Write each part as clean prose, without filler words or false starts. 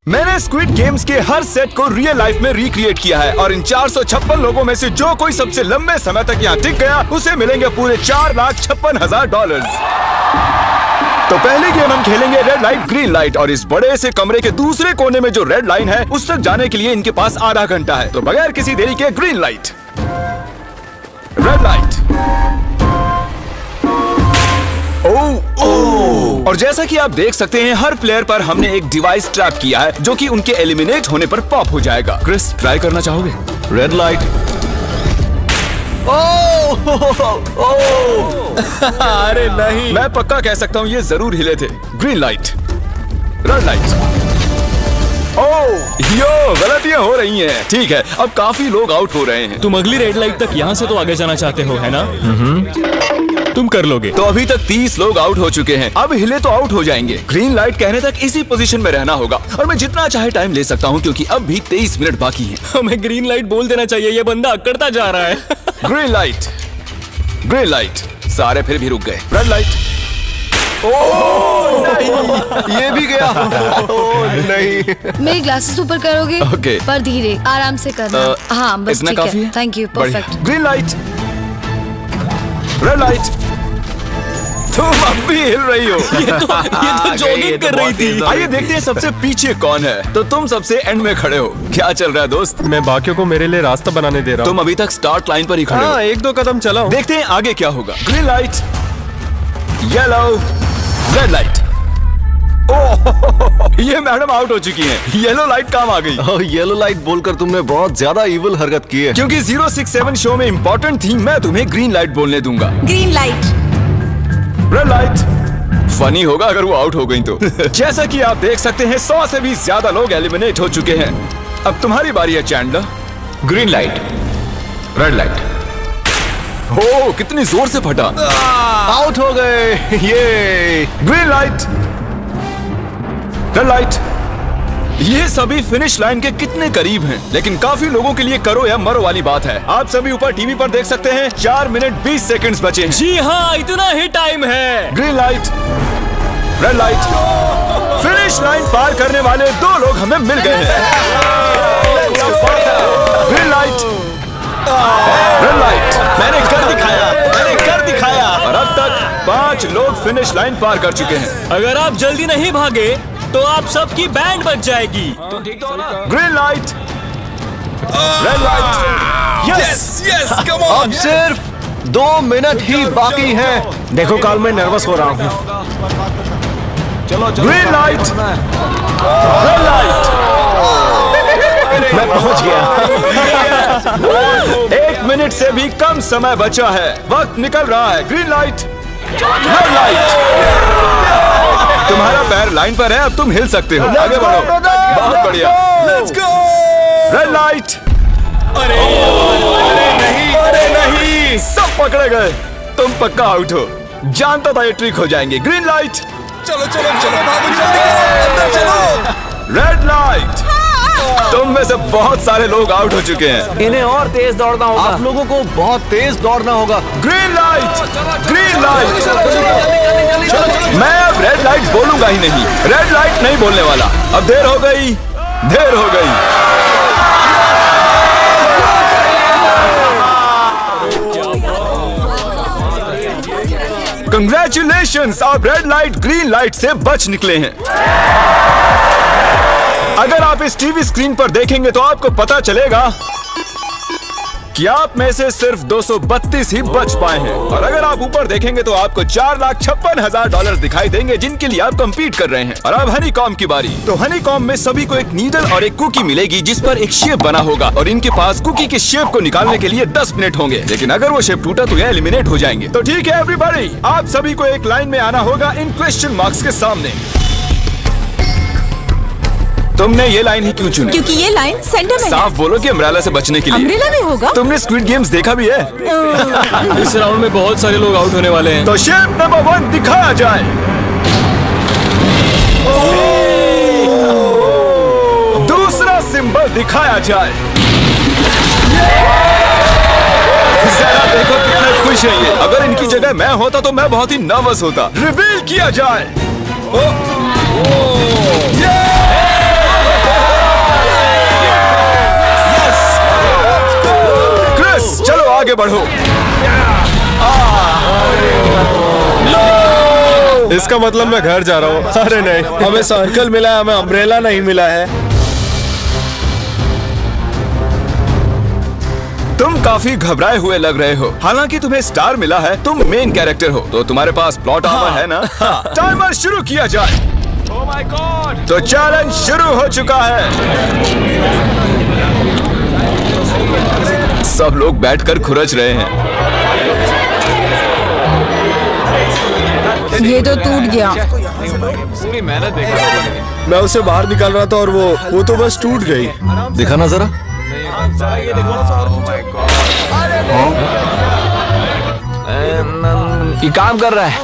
मैंने squid games के हर set को रियल लाइफ में रिक्रिएट किया है और इन 456 लोगों में से जो कोई सबसे लंबे समय तक यहाँ टिक गया उसे मिलेंगे पूरे $4,56,000। तो पहली गेम हम खेलेंगे रेड लाइट ग्रीन लाइट और इस बड़े से कमरे के दूसरे कोने में जो रेड लाइन है उस तक जाने के लिए इनके पास आधा घंटा है। तो बगैर किसी देरी के ग्रीन लाइट, रेड लाइट। और जैसा कि आप देख सकते हैं हर प्लेयर पर हमने एक डिवाइस ट्रैप किया है जो कि उनके एलिमिनेट होने पर पॉप हो जाएगा। क्रिस, ट्राई करना चाहोगे? Red light. अरे नहीं, मैं पक्का कह सकता हूँ ये जरूर हिले थे। Green light, red light. Yo, गलतियां हो रही हैं। ठीक है, अब काफी लोग आउट हो रहे हैं। तुम अगली रेड लाइट तक यहाँ से तो आगे जाना चाहते हो, है ना? तुम कर लोगे। तो अभी तक 30 लोग आउट हो चुके हैं। अब हिले तो आउट हो जाएंगे। ग्रीन लाइट कहने तक इसी पोजीशन में रहना होगा और मैं जितना चाहे टाइम ले सकता हूँ क्योंकि अब भी 23 मिनट बाकी हैं। हमें ग्रीन लाइट बोल देना चाहिए, ये बंदा अकड़ता जा रहा है। Green light, green light. सारे फिर भी रुक गए। Red light. नहीं, ये भी गया। नहीं। मेरी ग्लासेस ऊपर करोगे? ओके। पर धीरे, आराम से करना। हाँ, बस इतना ठीक काफी है। Thank you, perfect. Green light, red light. तुम अब भी हिल रही हो। ये तो जॉगिंग कर रही थी। आइए देखते हैं सबसे पीछे कौन है। तो तुम सबसे एंड में खड़े हो। क्या चल रहा है दोस्त? मैं बाकियों को मेरे लिए रास्ता बनाने दे रहा हूँ। तुम अभी तक स्टार्ट लाइन पर ही खड़े हो। हाँ, 1-2 कदम चला हूँ। देखते हैं आगे क्या होगा। Green light, yellow, red light. Oh, ये मैडम आउट हो चुकी हैं। येलो लाइट काम आ गई। येलो लाइट बोलकर तुमने बहुत ज्यादा इविल हरकत की है। क्योंकि 067 शो में इम्पोर्टेंट थी, मैं तुम्हें ग्रीन लाइट बोलने दूंगा। Green light, red light. Funny होगा अगर वो आउट हो गई तो। जैसा कि आप देख सकते हैं 100 से भी ज्यादा लोग एलिमिनेट हो चुके हैं। अब तुम्हारी बारी है Chandler. Green light, red light. हो, कितनी जोर से फटा। आउट हो गए। ये ग्रीन लाइट, रेड लाइट। ये सभी फिनिश लाइन के कितने करीब हैं, लेकिन काफी लोगों के लिए करो या मरो वाली बात है। आप सभी ऊपर टीवी पर देख सकते हैं 4 मिनट 20 सेकंड्स बचे हैं। जी हाँ, इतना ही टाइम है। Green light, red light. Finish line पार करने वाले 2 लोग हमें मिल गए हैं। Green light, red light. मैंने कर दिखाया, मैंने कर दिखाया। और अब तक 5 लोग फिनिश लाइन पार कर चुके हैं। अगर आप जल्दी नहीं भागे तो आप सबकी बैंड बच जाएगी। Green light, red light. Yes yes, come on. अब सिर्फ 2 मिनट ही बाकी हैं। देखो काल, मैं नर्वस हो रहा हूँ। Green light, red light. मैं पहुंच गया। 1 मिनट से भी कम समय बचा है। वक्त निकल रहा है। Green light, red light. तुम्हारा पैर लाइन पर है, अब तुम हिल सकते हो। आगे बढ़ो। बहुत बढ़िया। Let's go. Red light. अरे नहीं, अरे नहीं, सब पकड़े गए। तुम पक्का आउट हो। जानता था ये ट्रिक हो जाएंगे। Green light. चलो चलो चलो, बाबू जल्दी चलो। Red light. तुम में से बहुत सारे लोग आउट हो चुके हैं। इन्हें और तेज दौड़ना होगा। आप लोगों को बहुत तेज दौड़ना होगा। Green light, green light. मैं अब रेड लाइट बोलूंगा ही नहीं। रेड लाइट नहीं बोलने वाला। अब देर हो गई, देर हो गई। कंग्रेचुलेशंस, आप रेड लाइट ग्रीन लाइट से बच निकले हैं। अगर आप इस टीवी स्क्रीन पर देखेंगे तो आपको पता चलेगा कि आप में से सिर्फ 232 ही बच पाए हैं। और अगर आप ऊपर देखेंगे तो आपको $4,56,000 दिखाई देंगे जिनके लिए आप कंपीट कर रहे हैं। और अब हनीकॉम की बारी। तो हनीकॉम में सभी को एक नीडल और एक कुकी मिलेगी जिस पर एक शेप बना होगा और इनके पास कुकी के शेप को निकालने के लिए 10 मिनट होंगे। लेकिन अगर वो शेप टूटा तो ये एलिमिनेट हो जाएंगे। तो ठीक है एवरीबॉडी, आप सभी को एक लाइन में आना होगा इन क्वेश्चन मार्क्स के सामने। तुमने ये लाइन ही क्यों चुनी? क्योंकि ये लाइन सेंटर में साफ बोलो कि अम्ब्रेला से बचने के लिए। अम्ब्रेला में होगा? तुमने स्क्विड गेम्स देखा भी है? इस राउंड में बहुत सारे लोग आउट होने वाले हैं। तो शेप नंबर 1 दिखाया जाए। दूसरा सिंबल दिखाया जाए। जरा देखो कितने खुश है ये। अगर इनकी जगह मैं होता तो मैं बहुत ही नर्वस होता। रिवील किया जाए। बढ़ो। इसका मतलब मैं घर जा रहा हूँ। अरे नहीं, हमें सर्कल मिला है, हमें अम्ब्रेला नहीं मिला है। तुम काफी घबराए हुए लग रहे हो। हालांकि तुम्हें स्टार मिला है, तुम मेन कैरेक्टर हो, तो तुम्हारे पास प्लॉट आर्मर है ना? टाइमर शुरू किया जाए। Oh my God! तो चैलेंज शुरू हो चुका है। सब लोग बैठकर खुरच रहे हैं। ये तो टूट गया। मैं उसे बाहर निकाल रहा था और वो तो बस टूट गई। दिखा ना जरा। ये काम कर रहा है।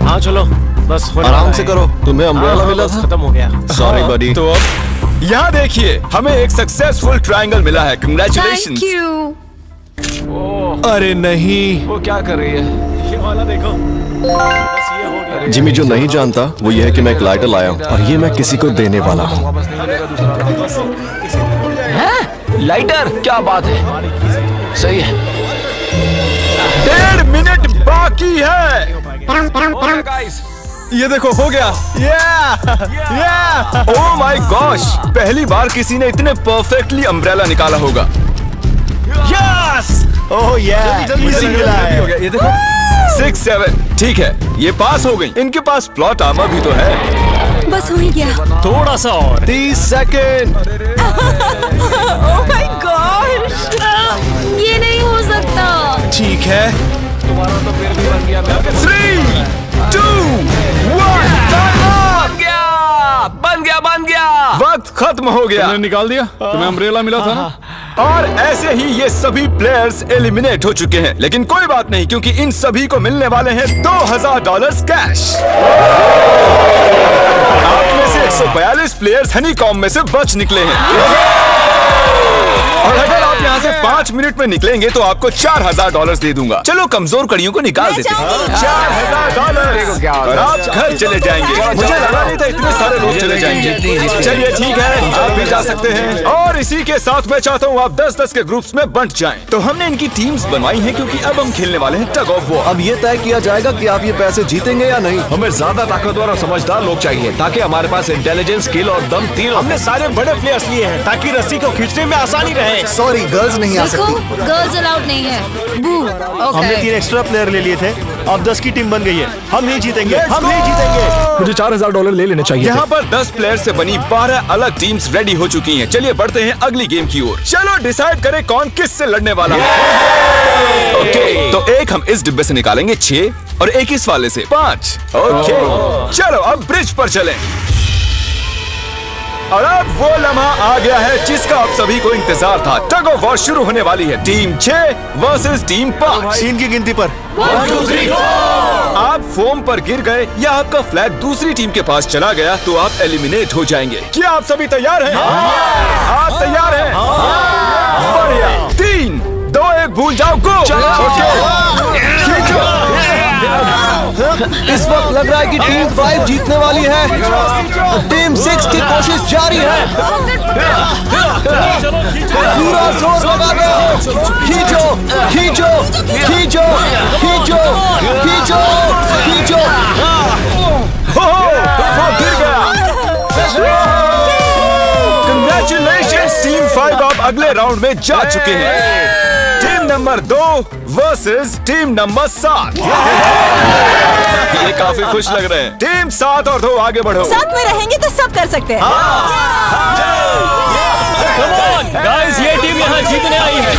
हाँ चलो, बस आराम से करो। तुम्हें अम्ब्रेला मिला था? खत्म हो गया। सॉरी बडी। तो अब यहाँ देखिए, हमें एक सक्सेसफुल ट्रायंगल मिला है। कंग्रेचुलेशंस। Thank you. अरे नहीं, वो क्या कर रही है? ये वाला देखो। जिमी जो नहीं जानता वो ये है कि मैं एक लाइटर लाया हूँ और ये मैं किसी को देने वाला हूँ। लाइटर? क्या बात है, सही है। 1.5 मिनट बाकी है। ये देखो, हो गया। Oh my gosh! पहली बार किसी ने इतने परफेक्टली अम्ब्रेला निकाला होगा। ओह इजी मिला है। हो गया, ये देखो। 6, 7 ठीक है, ये पास हो गई। इनके पास प्लॉट आर्मर भी तो है। बस हो ही गया। थोड़ा सा और। 30 सेकेंड। Oh my God! ये नहीं हो सकता। ठीक है। 3, 2, 1 बन गया। वक्त खत्म हो गया। निकाल दिया। तुम्हें अम्ब्रेला मिला था ना? और ऐसे ही ये सभी प्लेयर्स एलिमिनेट हो चुके हैं। लेकिन कोई बात नहीं, क्योंकि इन सभी को मिलने वाले हैं $2000 कैश। आप में से 142 प्लेयर्स हनीकॉम्ब में से बच निकले हैं। और अगर आप यहाँ से 5 मिनट में निकलेंगे तो आपको $4000 दे दूंगा। चलो कमजोर कड़ियों को निकाल देते हैं। $4000 और आप घर चले जाएंगे। मुझे लगा नहीं था इतने सारे लोग चले जाएंगे। चलिए ठीक है, आप भी जा सकते हैं। और इसी के साथ मैं चाहता हूँ आप 10-10 के ग्रुप्स में बंट जाएं। तो हमने इनकी टीम्स बनवाई हैं क्योंकि अब हम खेलने वाले हैं टग ऑफ वॉर। अब ये तय किया जाएगा कि आप ये पैसे जीतेंगे या नहीं। हमें ज्यादा ताकतवर और समझदार लोग चाहिए ताकि हमारे पास इंटेलिजेंस, स्किल और दम तीनों। हमने सारे बड़े प्लेयर्स लिए हैं ताकि रस्सी को खींचने में आसानी रहे। सॉरी, गर्ल्स नहीं आ देखो, सकती। गर्ल्स अलाउड नहीं है। बू। हमने 3 एक्स्ट्रा प्लेयर ले लिए थे। अब 10 की टीम बन गई है। हम नहीं जीतेंगे, हम नहीं जीतेंगे। मुझे $4000 ले लेने चाहिए। यहाँ पर 10 प्लेयर से बनी 12 अलग टीम्स रेडी हो चुकी हैं। चलिए बढ़ते हैं अगली गेम की ओर। चलो डिसाइड करें कौन किस से लड़ने वाला है। ओके, तो एक हम इस डिब्बे से निकालेंगे 6 और एक इस वाले से 5। ओके, चलो अब ब्रिज पर चलें। और अब वो लम्हा आ गया है जिसका आप सभी को इंतजार था। टग ऑफ वॉर शुरू होने वाली है। Team 6 versus team 5। 3 की गिनती पर 1, 2, 3 आप फोम पर गिर गए या आपका फ्लैग दूसरी टीम के पास चला गया तो आप एलिमिनेट हो जाएंगे। क्या आप सभी तैयार हैं? आप तैयार हैं? बढ़िया। 3, 2, 1 भूल जाओ, गो। इस वक्त लग रहा है कि टीम 5 जीतने वाली है। टीम 6 की कोशिश जारी है। पूरा जोर लगा दो। खींचो, खींचो, खींचो, खींचो, खींचो, खींचो। वो गिर गया। कंग्रेचुलेशंस टीम 5, आप अगले राउंड में जा चुके हैं। Team number 2 versus team number 7। ये काफी खुश लग रहे हैं। टीम 7 और 2 आगे बढ़ो। साथ में रहेंगे तो सब कर सकते हैं। गाइस, ये टीम यहाँ जीतने आई है।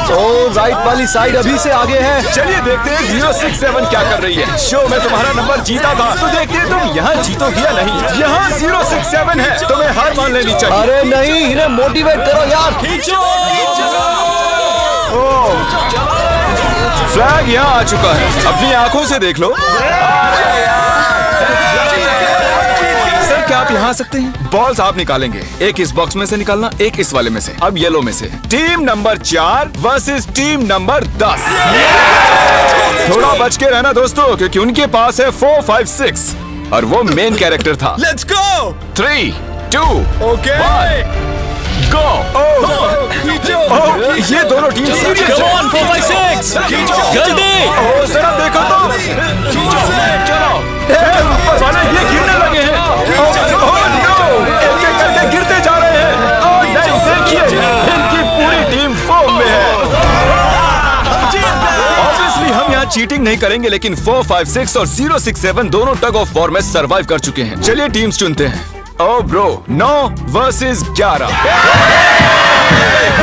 तो राइट वाली साइड अभी से आगे है। चलिए देखते हैं 067 क्या कर रही है। शो में तुम्हारा नंबर जीता था, तो देखते हैं तुम यहाँ जीतोगी या नहीं। यहाँ 067 है, तुम्हें हार मान लेनी चाहिए। अरे नहीं, इन्हें मोटिवेट करो यार। फ्लैग यहाँ आ चुका है, अपनी आंखों से देख लो। सर क्या आप यहाँ आ सकते हैं? बॉल्स आप निकालेंगे। एक इस बॉक्स में से निकालना, एक इस वाले में से। अब येलो में से। Team number 4 versus team number 10। थोड़ा बच के रहना दोस्तों, क्योंकि उनके पास है 4, 5, 6 और वो मेन कैरेक्टर था। Let's go. 3, 2, ओके। गो। ये दोनों टीम सीरियस Come है। on, 4, 5, 6! जल्दी! जरा देखो तो। चलो ऊपर वाले ये गिरने लगे हैं। एक-एक करके गिरते जा रहे हैं। नहीं, देखिए इनकी पूरी टीम फॉर्म में है। Obviously हम यहाँ चीटिंग नहीं करेंगे, लेकिन 4, 5, 6 और 0, 6, 7 दोनों टग ऑफ वॉर में सरवाइव कर चुके हैं। चलिए टीम्स चुनते हैं। ओ ब्रो, 9 वर्सेस 11।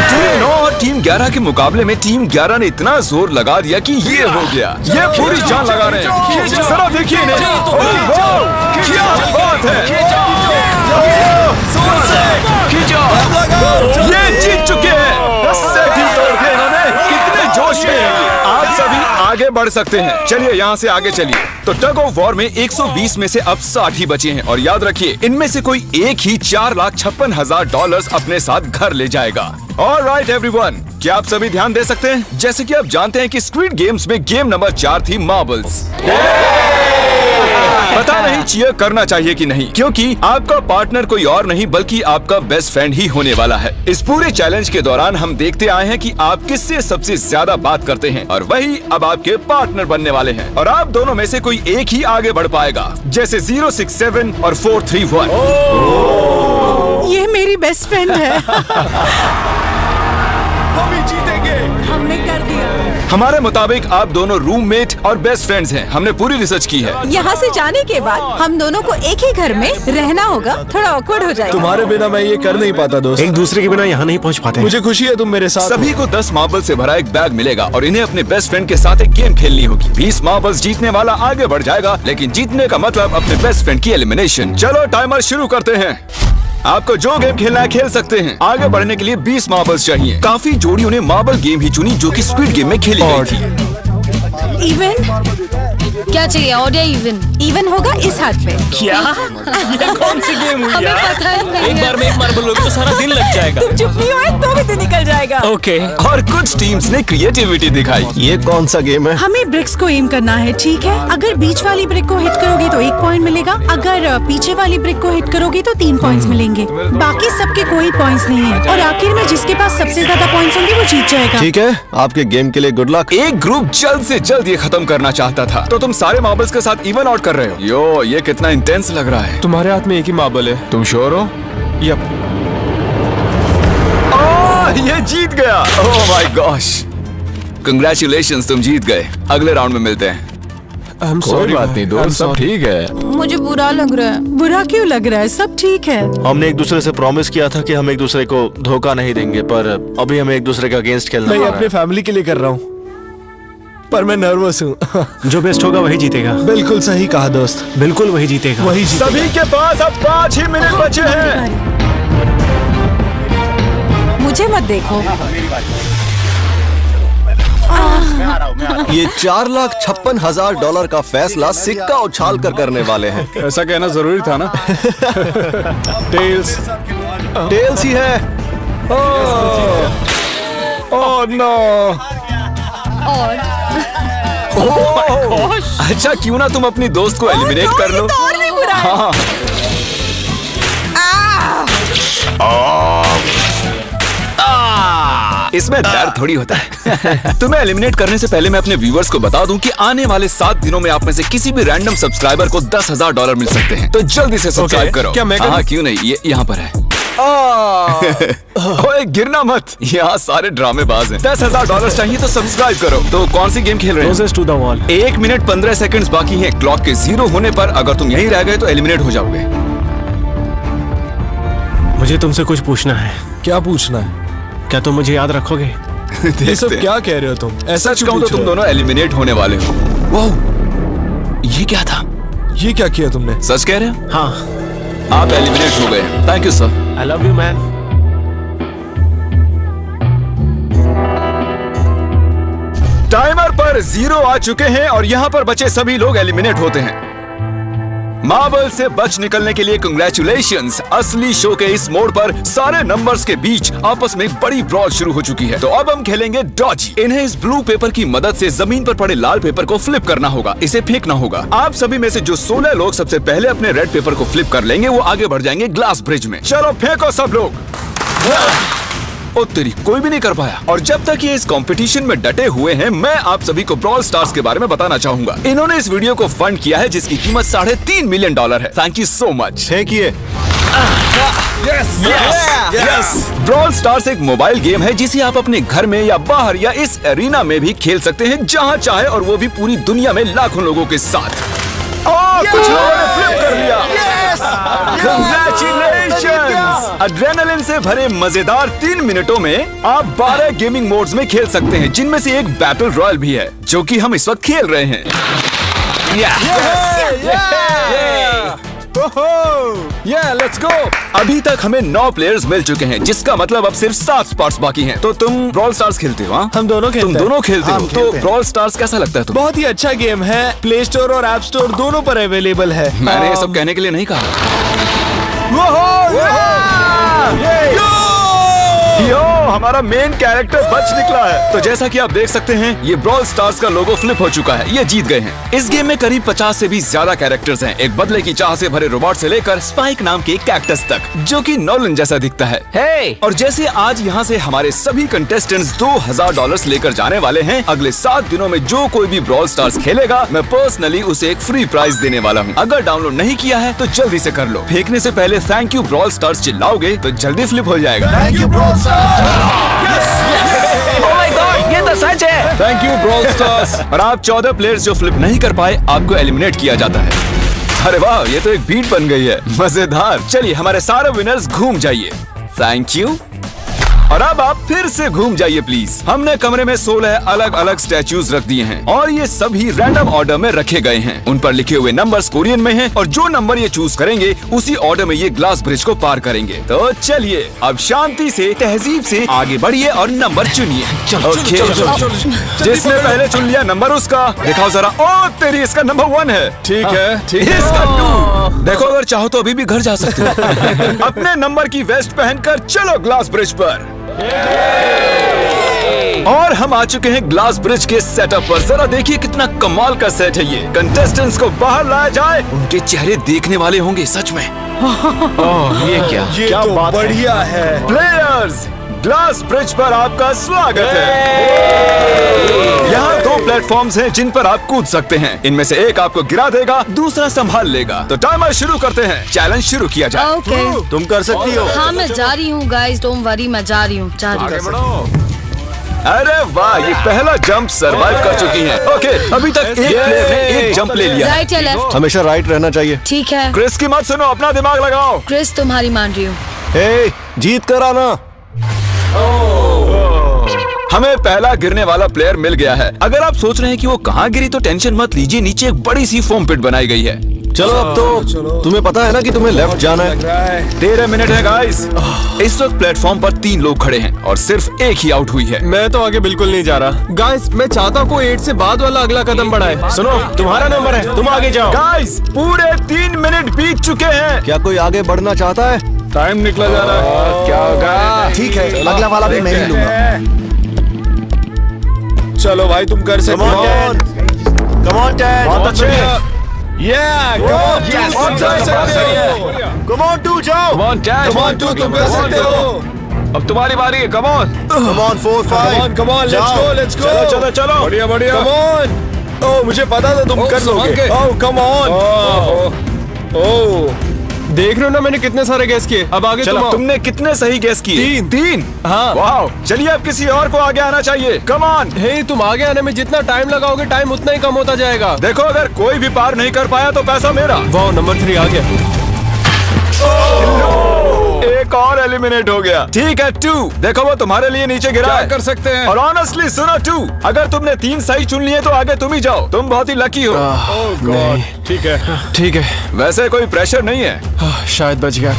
टीम 9 और टीम 11 के मुकाबले में टीम 11 ने इतना जोर लगा दिया कि ये हो गया। ये पूरी जान लगा रहे हैं। जरा देखिए इन्हें। क्या बात है। ये जीत चुके हैं। सेठी तोड़ के इन्होंने। कितने जोश में हैं। आप सभी आगे बढ़ सकते हैं। चलिए यहाँ से आगे चलिए। तो टग ऑफ वॉर में 120 में से अब 60 ही बचे हैं और याद रखिए इनमें से कोई एक ही $4,56,000 अपने साथ घर ले जाएगा। ऑलराइट एवरीवन, क्या आप सभी ध्यान दे सकते हैं? जैसे कि आप जानते हैं कि स्क्विड गेम्स में गेम नंबर 4 थी मार्बल्स। पता नहीं चीयर करना चाहिए कि नहीं, क्योंकि आपका पार्टनर कोई और नहीं बल्कि आपका बेस्ट फ्रेंड ही होने वाला है। इस पूरे चैलेंज के दौरान हम देखते आए हैं कि आप किससे सबसे ज्यादा बात करते हैं और वही अब आपके पार्टनर बनने वाले हैं और आप दोनों में से कोई एक ही आगे बढ़ पाएगा, जैसे 0, 6, 7 और 4, 3, 1। ये मेरी बेस्ट फ्रेंड है। हम ही जीतेंगे। हमने कर दिया। हमारे मुताबिक आप दोनों रूममेट और बेस्ट फ्रेंड्स हैं। हमने पूरी रिसर्च की है। यहाँ से जाने के बाद हम दोनों को एक ही घर में रहना होगा। थोड़ा ऑकवर्ड हो जाएगा। तुम्हारे बिना मैं ये कर नहीं पाता दोस्त। एक दूसरे के बिना यहाँ नहीं पहुँच पाते। मुझे खुशी है तुम मेरे साथ सभी को 10 मार्बल से भरा एक बैग मिलेगा और इन्हें अपने बेस्ट फ्रेंड के साथ एक गेम खेलनी होगी। 20 मार्बल्स जीतने वाला आगे बढ़ जाएगा, लेकिन जीतने का मतलब अपने बेस्ट फ्रेंड की एलिमिनेशन। चलो टाइमर शुरू करते हैं। आपको जो गेम खेलना है खेल सकते हैं। आगे बढ़ने के लिए 20 मार्बल्स चाहिए। काफी जोड़ियों ने मार्बल गेम ही चुनी जो कि स्क्विड गेम में खेली गई थी। इवन क्या चाहिए? ऑड या इवन? इवन होगा इस हाथ में। क्या? ये कौन सी गेम हुई हमें यार? पता ही नहीं एक है। बार में एक मार्बल लोगे तो सारा दिन लग जाएगा। तुम चुप नहीं हो तो भी दिन निकल जाएगा। ओके। और कुछ टीम्स ने क्रिएटिविटी दिखाई। ये कौन सा गेम है? हमें ब्रिक्स को एम करना है, ठीक है? अगर बीच वाली ब्रिक को हिट करोगे तो 1 पॉइंट मिलेगा। अगर पीछे वाली ब्रिक को हिट करोगे तो 3 पॉइंट्स मिलेंगे। बाकी सबके कोई पॉइंट्स नहीं है और आखिर में जिसके पास सबसे ज्यादा पॉइंट्स होंगे वो जीत जाएगा। ठीक है, आपके गेम के लिए गुड लक। एक ग्रुप जल्द से जल्द ये खत्म करना चाहता था, तो तुम सारे मार्बल्स के साथ इवन आउट कर रहे हो। यो, ये कितना इंटेंस लग रहा है। तुम्हारे हाथ में एक ही मार्बल है। तुम श्योर हो? यप। ये जीत गया। ओह माय गॉश, कंग्रेचुलेशंस, तुम जीत गए। अगले राउंड में मिलते हैं। कोई बात नहीं दोस्त, सब ठीक है। मुझे बुरा लग रहा है। बुरा क्यों लग रहा है? सब ठीक है। हमने एक दूसरे से प्रॉमिस किया था कि हम एक दूसरे को धोखा नहीं देंगे, पर अभी हमें एक दूसरे के अगेंस्ट खेलना मैं है। अपने फैमिली के लिए कर रहा हूँ, पर मैं नर्वस हूँ। जो बेस्ट होगा वही जीतेगा। बिल्कुल सही कहा दोस्त, बिल्कुल वही जीतेगा। वही जीतेगा। सभी के पास अब 5 ही मिनट बचे हैं। मुझे मत देखो। ये $4,56,000 का फैसला सिक्का उछाल कर करने वाले हैं। ऐसा कहना जरूरी था ना। टेल्स। टेल्स ही है। Oh no. और अच्छा, क्यों ना तुम अपनी दोस्त को एलिमिनेट कर लो। तो और भी बुरा है। हाँ। इसमें दर्द थोड़ी होता है। तुम्हें एलिमिनेट करने से पहले मैं अपने व्यूअर्स को बता दूं कि आने वाले 7 दिनों में आप में से किसी भी रैंडम सब्सक्राइबर को $10,000 मिल सकते हैं, तो जल्दी से सब्सक्राइब करो। क्या मैं करूं? हाँ, क्यों नहीं, ये यहाँ पर है। ओए, गिरना मत, यहाँ सारे ड्रामेबाज हैं। $10,000 चाहिए तो सब्सक्राइब करो। तो कौन सी गेम खेल रहे हैं? Closest to the wall। 1 minute 15 seconds बाकी हैं। क्लॉक के 0 होने पर अगर तुम यहीं रह गए तो एलिमिनेट हो जाओगे। मुझे तुमसे कुछ पूछना है। क्या पूछना है? क्या तुम मुझे याद रखोगे? ये सब क्या कह रहे हो तुम? ऐसा सच कहूं तो तुम दोनों एलिमिनेट होने वाले हो। वाह, ये क्या था? ये क्या किया तुमने? सच कह रहे हो? हाँ। आप एलिमिनेट हो गए। Thank you sir. I love you man. Timer पर 0 आ चुके हैं और यहाँ पर बचे सभी लोग एलिमिनेट होते हैं। मार्बल से बच निकलने के लिए कंग्रेचुलेशंस। असली शो के इस मोड पर सारे नंबर्स के बीच आपस में एक बड़ी ब्रॉल शुरू हो चुकी है। तो अब हम खेलेंगे डॉजी। इन्हें इस ब्लू पेपर की मदद से जमीन पर पड़े लाल पेपर को फ्लिप करना होगा, इसे फेंकना होगा। आप सभी में से जो 16 लोग सबसे पहले अपने रेड पेपर को फ्लिप कर लेंगे वो आगे बढ़ जाएंगे ग्लास ब्रिज में। चलो फेंको सब लोग। ओ तेरी, कोई भी नहीं कर पाया। और जब तक ये इस कंपटीशन में डटे हुए हैं, मैं आप सभी को ब्रॉल स्टार्स के बारे में बताना चाहूंगा। इन्होंने इस वीडियो को फंड किया है जिसकी कीमत $3.5 मिलियन है। Thank you so much. फेंकिए। यस। ब्रॉल स्टार्स एक मोबाइल गेम है जिसे आप अपने घर में या बाहर या इस एरिना में भी खेल सकते हैं जहां चाहे, और वो भी पूरी दुनिया में लाखों लोगों के साथ। कुछ लोगों ने फ्लिप कर लिया। Congratulations! एड्रेनलिन से भरे मजेदार 3 मिनटों में आप 12 गेमिंग मोड्स में खेल सकते हैं, जिनमें से एक बैटल रॉयल भी है जो कि हम इस वक्त खेल रहे हैं। Let's go. अभी तक हमें 9 प्लेयर्स मिल चुके हैं, जिसका मतलब अब सिर्फ 7 स्पॉट्स बाकी हैं। तो तुम ब्रॉल स्टार्स खेलते हो? हाँ, हम दोनों खेलते तुम हैं। दोनों खेलते हो। तो ब्रॉल स्टार्स कैसा लगता है तुम्हें? बहुत ही अच्छा गेम है। प्ले स्टोर और ऐप स्टोर दोनों पर अवेलेबल है। मैंने ये सब कहने के लिए नहीं कहा। यो, हमारा मेन कैरेक्टर बच निकला है। तो जैसा कि आप देख सकते हैं, ये ब्रॉल स्टार्स का लोगो फ्लिप हो चुका है। ये जीत गए हैं। इस गेम में करीब 50 से भी ज्यादा कैरेक्टर्स हैं। एक बदले की चाह से भरे रोबोट से लेकर स्पाइक नाम के कैक्टस तक, जो कि नॉलन जैसा दिखता है। और जैसे आज यहाँ से हमारे सभी कंटेस्टेंट्स $2000 लेकर जाने वाले हैं, अगले 7 दिनों में जो कोई भी ब्रॉल स्टार्स खेलेगा, मैं पर्सनली उसे एक फ्री प्राइज देने वाला हूँ। अगर डाउनलोड नहीं किया है तो जल्दी से कर लो। फेंकने से पहले थैंक यू ब्रॉल स्टार्स चिल्लाओगे तो जल्दी फ्लिप हो जाएगा। थैंक यू ब्रॉल ये तो सच है। Thank you brawl stars. और आप 14 प्लेयर्स जो फ्लिप नहीं कर पाए, आपको एलिमिनेट किया जाता है। अरे वाह, ये तो एक बीट बन गई है। मजेदार। चलिए हमारे सारे विनर्स घूम जाइए। Thank you. और अब आप फिर से घूम जाइए प्लीज। हमने कमरे में 16 अलग अलग स्टैचूज रख दिए हैं और ये सभी रैंडम ऑर्डर में रखे गए हैं। उन पर लिखे हुए नंबर्स कोरियन में हैं और जो नंबर ये चूज करेंगे उसी ऑर्डर में ये ग्लास ब्रिज को पार करेंगे। तो चलिए अब शांति से, तहजीब से आगे बढ़िए और नंबर चुनिए। जिसने पहले चुन लिया नंबर उसका। दिखाओ जरा। ओ तेरी, इसका नंबर 1 है। ठीक है, इसका 2। देखो, अगर चाहो तो अभी भी घर जा सकते हो। अपने नंबर की वेस्ट पहनकर चलो ग्लास ब्रिज पर। और हम आ चुके हैं ग्लास ब्रिज के सेटअप पर। जरा देखिए कितना कमाल का सेट है ये। कंटेस्टेंट्स को बाहर लाया जाए, उनके चेहरे देखने वाले होंगे सच में। ये क्या तो बात बढ़िया है। प्लेयर्स, ग्लास ब्रिज पर आपका स्वागत है। यहाँ 2 प्लेटफॉर्म्स हैं जिन पर आप कूद सकते हैं। इनमें से एक आपको गिरा देगा, दूसरा संभाल लेगा। तो टाइमर शुरू करते हैं। चैलेंज शुरू किया जाए। ओके। तुम कर सकती हो। हाँ, मैं जा रही हूँ गाइस, डोंट वरी, मैं जा रही हूँ। अरे वाह, ये पहला जंप सरवाइव कर चुकी हैं। ओके, अभी तक एक प्लेयर ने एक जंप ले लिया। राइट या लेफ्ट? हमेशा राइट रहना चाहिए। ठीक है। क्रिस की मत सुनो, अपना दिमाग लगाओ। क्रिस, तुम्हारी मान रही हूँ। हे, जीत कर आना। हमें पहला गिरने वाला प्लेयर मिल गया है। अगर आप सोच रहे हैं कि वो कहाँ गिरी तो टेंशन मत लीजिए, नीचे एक बड़ी सी फोम पिट बनाई गई है। चलो अब तो तुम्हें पता है ना कि तुम्हें लेफ्ट जाना है। 13 मिनट है गाइस। इस वक्त प्लेटफॉर्म पर 3 लोग खड़े हैं और सिर्फ एक ही आउट हुई है। मैं तो आगे बिल्कुल नहीं जा रहा। गाइस, मैं चाहता हूँ कोई 8 से बाद वाला अगला कदम बढ़ाए। सुनो, तुम्हारा नंबर है, तुम आगे जाओ। गाइस, पूरे 3 मिनट बीत चुके हैं। क्या कोई आगे बढ़ना चाहता है? टाइम निकला जा रहा है। क्या होगा? ठीक है, अगला वाला भी मैं ही लूंगा। चलो भाई, तुम कर सकते हो। Come on ten. बहुत अच्छे। कम ऑन टू जाओ। Come on, two, तुम कर सकते हो। अब तुम्हारी बारी है। Come on. Come on 4 5। Come on, let's go. चलो। बढ़िया। Come on. Oh, मुझे पता था तुम कर लोगे। Oh, come on. Oh. देख रहे हो ना, मैंने कितने सारे गैस किए। अब आगे तुम आओ। तुमने कितने सही गेस किए? 3। हाँ। वाह, चलिए अब किसी और को आगे आना चाहिए। Come on. हे, तुम आगे आने में जितना टाइम लगाओगे, टाइम उतना ही कम होता जाएगा। देखो, अगर कोई भी पार नहीं कर पाया तो पैसा मेरा। वाह, नंबर 3 आ गया। एक और एलिमिनेट हो गया। ठीक है 2। देखो, वो तुम्हारे लिए नीचे गिरा है। कर सकते हैं। और ऑनेस्टली सुनो 2, अगर तुमने 3 सही चुन लिए तो आगे तुम ही जाओ। तुम बहुत ही लकी हो। ठीक है। वैसे कोई प्रेशर नहीं है। शायद बच गया।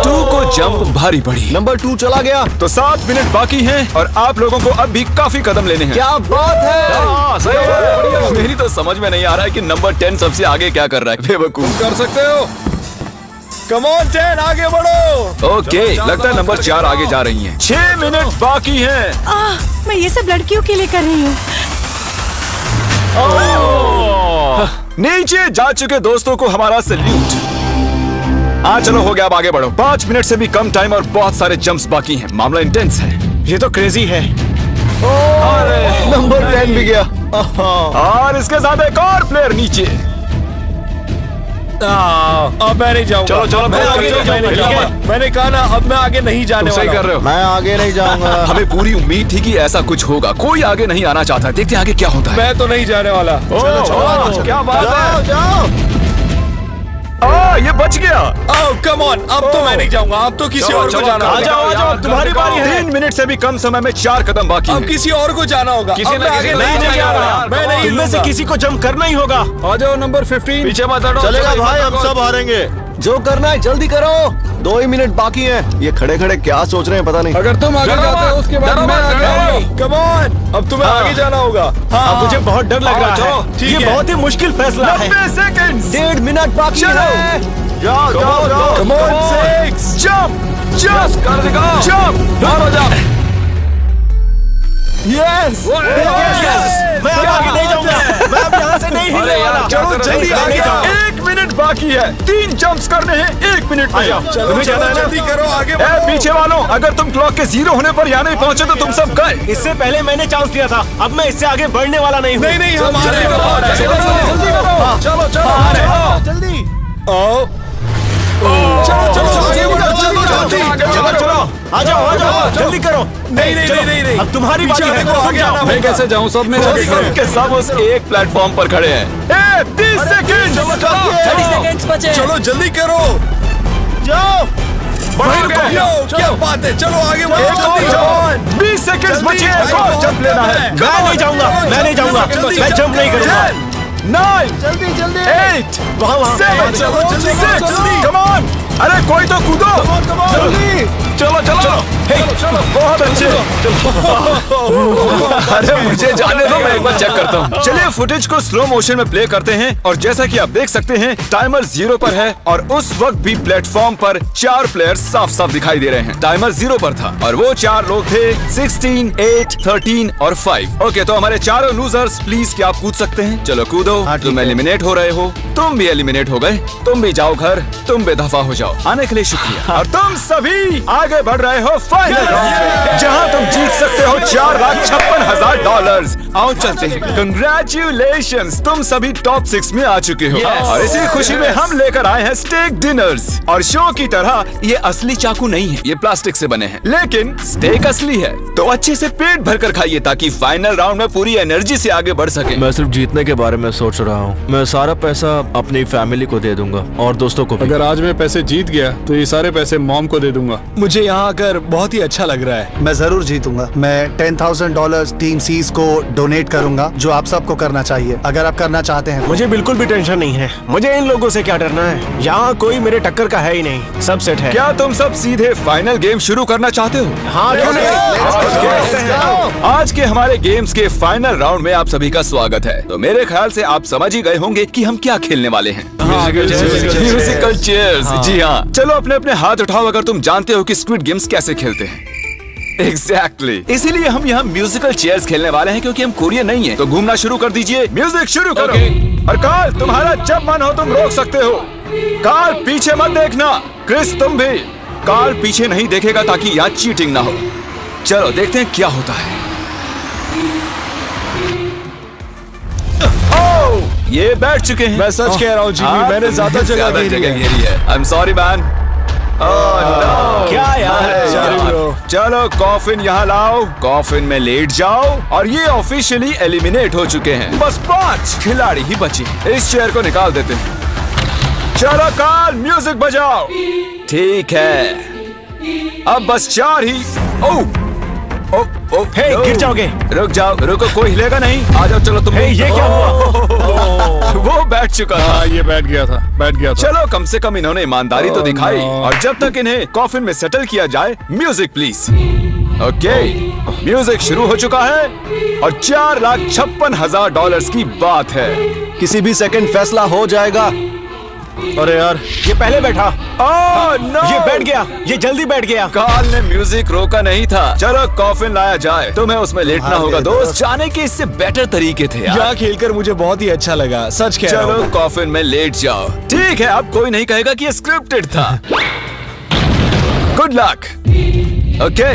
2 को जंप भारी पड़ी। नंबर 2 चला गया। तो 7 मिनट बाकी हैं और आप लोगों को अब भी काफी कदम लेने हैं। क्या बात है। सही है। मेरी तो समझ में नहीं आ रहा है कि नंबर 10 सबसे आगे क्या कर रहा है। बेवकूफ। कर सकते हो। कम ऑन 10, आगे बढ़ो। ओके, लगता है नंबर 4 आगे जा रही हैं। 6 मिनट बाकी हैं। मैं ये सब लड़कियों के लिए कर रही हूँ। नीचे जा चुके दोस्तों को हमारा सैल्यूट। हाँ चलो हो गया, अब आगे बढ़ो। 5 मिनट से भी कम टाइम और बहुत सारे जंप्स बाकी हैं। मामला इंटेंस है। ये तो क्रेजी है। नंबर 10 भी गया। और इसके साथ एक और प्लेयर नीचे। अब मैं नहीं जाऊंगा। चलो, चलो, मैं चलो, आगे चलो, नहीं जाऊंगा, चलो, ठीक है? चलो। मैंने कहा ना, अब मैं आगे नहीं जाने तुम सही वाला कर रहे हो। मैं आगे नहीं जाऊंगा। हमें पूरी उम्मीद थी कि ऐसा कुछ होगा। कोई आगे नहीं आना चाहता। देखते हैं आगे क्या होता है। मैं तो नहीं जाने वाला। क्या बात है। जाओ। ये बच गया। कम ऑन, अब तो मैं नहीं जाऊंगा। अब तो किसी और को जाना आ जाओ, होगा। अब तुम्हारी बारी है। 3 मिनट से भी कम समय में 4 कदम बाकी अब हैं। किसी और को जाना होगा। किसी अब ने मैं आगे किसी नहीं नहीं जा रहा। जाना। मैं नहीं इनमें से लूंगा। किसी को जंप करना ही होगा। आ जाओ नंबर 15। पीछे मत हटो। चलेगा भाई, हम सब हारेंगे। जो करना है जल्दी करो। 2 ही मिनट बाकी हैं। ये खड़े खड़े क्या सोच रहे हैं पता नहीं। अगर तुम आगे जाते हो उसके बाद मैं आगे आऊंगा। कम ऑन, अब तुम्हें आगे जाना होगा। अब मुझे बहुत डर लग रहा है। ठीक ये है। बहुत ही मुश्किल फैसला है। 90 सेकंड्स। 1.5 मिनट बाकी चलो। है। जाओ जाओ जाओ। Come on, 6 jump jump कर दिखाओ। jump। हो जा। Yes मैं अब आगे नहीं जाऊंगा। मैं अब यहाँ से नहीं हिलने वाला। चलो जल्दी आगे जाओ। 1 मिनट बाकी है। 3 जंप्स करने हैं 1 मिनट में। चलो तुम्हें जाना है ना? जल्दी करो, आगे ए, बढ़ो। पीछे वालों, अगर तुम क्लॉक के 0 होने पर यहाँ नहीं पहुंचे तो तुम सब गए। इससे पहले मैंने चांस दिया था। अब मैं इससे आगे बढ़ने वाला नहीं हूँ। नहीं नहीं, हम आ रहे हैं। जल्दी करो। चलो चलो जल्दी आओ। चलो चलो आगे बढ़ो, चलो आ जाओ जल्दी करो। नहीं नहीं नहीं नहीं अब तुम्हारी बारी पीछे है। देखो, आगे आना मैं होगा। कैसे जाऊं? सब में सब के सब उस एक प्लेटफॉर्म पर खड़े हैं। 30 सेकंड। चलो जल्दी करो। जाओ। क्या बात है, चलो आगे बढ़ो जल्दी। 20 सेकंड बचे हैं। एक और जंप लेना है। मैं नहीं जाऊंगा। मैं नहीं जाऊंगा। मैं जंप नहीं करूंगा। 9 जल्दी जल्दी। 8 वहाँ 7 चलो, जल्दी करो, 6 जल्दी। Come on. अरे कोई तो कूदो। जल्दी। चलो बहुत अच्छे। अरे मुझे जाने दो, मैं एक बार चेक करता हूँ। चलिए फुटेज को स्लो मोशन में प्ले करते हैं और जैसा कि आप देख सकते हैं टाइमर 0 पर है और उस वक्त भी प्लेटफॉर्म पर 4 प्लेयर्स साफ साफ दिखाई दे रहे हैं। टाइमर 0 पर था और वो 4 लोग थे 16, 8, 13 और 5। ओके, तो हमारे चारों लूजर्स प्लीज क्या आप कूद सकते हैं? चलो कूदो। तुम एलिमिनेट हो रहे हो। तुम भी एलिमिनेट हो गए। तुम भी जाओ घर। तुम बेदफा हो जाओ। आने के लिए शुक्रिया। और तुम सभी आगे बढ़ रहे हो फाइनल राउंड में, जहां तुम जीत सकते हो $4,56,000। आओ चलते हैं। कंग्रेचुलेशंस, तुम सभी टॉप 6 में आ चुके हो। और इसी खुशी में हम लेकर आए हैं स्टेक डिनर्स। और शो की तरह ये असली चाकू नहीं है, ये प्लास्टिक से बने हैं, लेकिन स्टेक असली है। तो अच्छे से पेट भरकर खाइए ताकि फाइनल राउंड में पूरी एनर्जी से आगे बढ़ सके। मैं सिर्फ जीतने के बारे में सोच रहा हूँ। मैं सारा पैसा अपनी फैमिली को दे दूंगा और दोस्तों को भी। अगर आज मैं पैसे जीत गया तो ये सारे पैसे मॉम को दे दूंगा। मुझे यहाँ आकर बहुत ही अच्छा लग रहा है। मैं जरूर जीतूंगा। मैं $10,000 टीम सीज को डोनेट करूंगा, जो आप सबको करना चाहिए अगर आप करना चाहते हैं। मुझे बिल्कुल भी टेंशन नहीं है। मुझे इन लोगों से क्या डरना है। यहाँ कोई मेरे टक्कर का है ही नहीं। सब सेट है। क्या तुम सब सीधे फाइनल गेम शुरू करना चाहते हो? हाँ क्यों नहीं? आज के हमारे गेम्स के फाइनल राउंड में आप सभी का स्वागत है। तो मेरे ख्याल से आप समझ ही गए होंगे कि हम क्या खेलने वाले हैं। Musical chairs. जी हाँ, चलो अपने अपने हाथ उठाओ अगर तुम जानते हो कि स्क्विड गेम्स कैसे खेलते हैं। Exactly. इसीलिए हम यहाँ म्यूजिकल चेयर्स खेलने वाले हैं क्योंकि हम कोरियन नहीं है। तो घूमना शुरू कर दीजिए। म्यूजिक शुरू करो। और कार्ल, तुम्हारा जब मन हो तुम रोक सकते हो। कार्ल पीछे मत देखना। क्रिस तुम भी। कार्ल पीछे नहीं देखेगा ताकि यहाँ चीटिंग ना हो। चलो देखते हैं क्या होता है। ये बैठ चुके हैं। मैं सच कह रहा हूँ जिमी, मैंने ज्यादा जगह घेरी है। I am sorry man. क्या यार? Sorry, bro. चलो कॉफिन यहाँ लाओ। कॉफिन में लेट जाओ। और ये ऑफिशियली एलिमिनेट हो चुके हैं। बस 5 खिलाड़ी ही बचे हैं। इस चेयर को निकाल देते हैं। चलो कार्ल, म्यूजिक बजाओ। ठीक है, अब बस 4 ही। हे, गिर जाओगे। रुक जाओ, रुको, कोई हिलेगा नहीं। आ जाओ, चलो तुम। ये क्या हुआ? वो बैठ चुका था। हाँ, ये बैठ गया था। चलो कम से कम इन्होंने ईमानदारी तो दिखाई। no. और जब तक इन्हें कॉफिन में सेटल किया जाए, म्यूजिक प्लीज। ओके, म्यूजिक शुरू हो चुका है और $4,56,000 की बात है। किसी भी सेकंड फैसला हो जाएगा। अरे यार, ये पहले बैठा। no! ये बैठ गया, ये जल्दी बैठ गया। कार्ल ने म्यूजिक रोका नहीं था। चलो कॉफिन लाया जाए, तुम्हें उसमें लेटना होगा दोस्त। जाने के इससे बेटर तरीके थे यार। यहाँ खेलकर मुझे बहुत ही अच्छा लगा, सच कह रहा चलो हूँ। कॉफिन में लेट जाओ। ठीक है, अब कोई नहीं कहेगा कि ये स्क्रिप्टेड था। Good luck. ओके,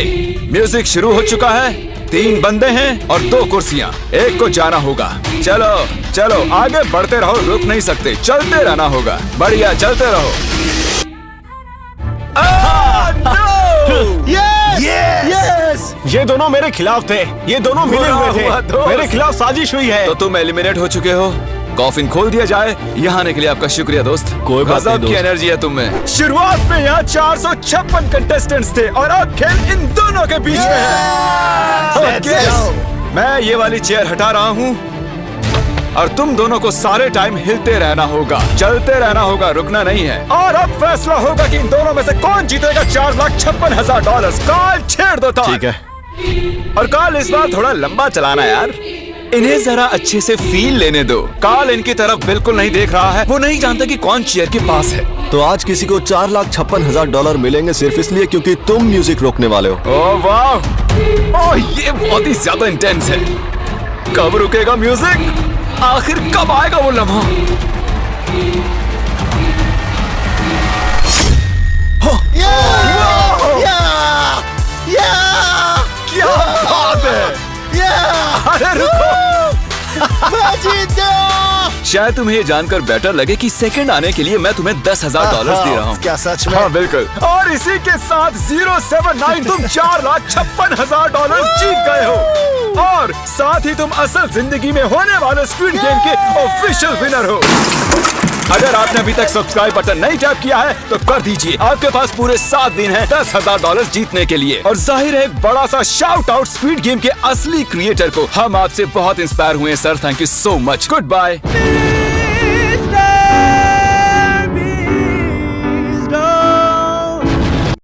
म्यूजिक शुरू हो चुका है। 3 बंदे हैं और 2 कुर्सियां। एक को जाना होगा। चलो चलो आगे बढ़ते रहो, रुक नहीं सकते, चलते रहना होगा। बढ़िया, चलते रहो। यस! ये दोनों मेरे खिलाफ थे, ये दोनों मिले हुए थे। मेरे खिलाफ साजिश हुई है। तो तुम एलिमिनेट हो चुके हो। कॉफिन खोल दिया जाए। यहाँ आने के लिए आपका शुक्रिया दोस्त। कोई बात नहीं गजब की दोस्त। एनर्जी है तुम में। शुरुआत में यहाँ 456 कंटेस्टेंट्स थे और अब खेल इन दोनों के बीच में है। Okay, मैं ये वाली चेयर हटा रहा हूँ और तुम दोनों को सारे टाइम हिलते रहना होगा, चलते रहना होगा, रुकना नहीं है। और अब फैसला होगा कि इन दोनों में से कौन जीतेगा $4,56,000। कार्ल छेड़ दो तार। ठीक है। और कार्ल इस बार थोड़ा लंबा चलाना यार, इन्हें जरा अच्छे से फील लेने दो। कार्ल इनकी तरफ बिल्कुल नहीं देख रहा है, वो नहीं जानता कि कौन चेयर के पास है। तो आज किसी को $4,56,000 मिलेंगे सिर्फ इसलिए क्योंकि तुम म्यूजिक रोकने वाले हो। ओह वाह, ओह ये बहुत ही ज्यादा इंटेंस है। कब रुकेगा म्यूजिक? आखिर कब आएगा वो लम्हा? क्या बात है? अरे रुको, शायद तुम्हें ये जानकर बेटर लगे कि सेकंड आने के लिए मैं तुम्हें $10,000 दे रहा हूँ। क्या सच में? हाँ बिल्कुल। और इसी के साथ 079 तुम $4,56,000 जीत गए हो और साथ ही तुम असल जिंदगी में होने वाले स्क्विड गेम के ऑफिशियल विनर हो। अगर आपने अभी तक सब्सक्राइब बटन नहीं टैप किया है तो कर दीजिए। आपके पास पूरे 7 दिन हैं $10,000 जीतने के लिए। और जाहिर है एक बड़ा सा शाउट आउट स्क्विड गेम के असली क्रिएटर को। हम आपसे बहुत इंस्पायर हुए हैं sir, thank you so much. Good bye.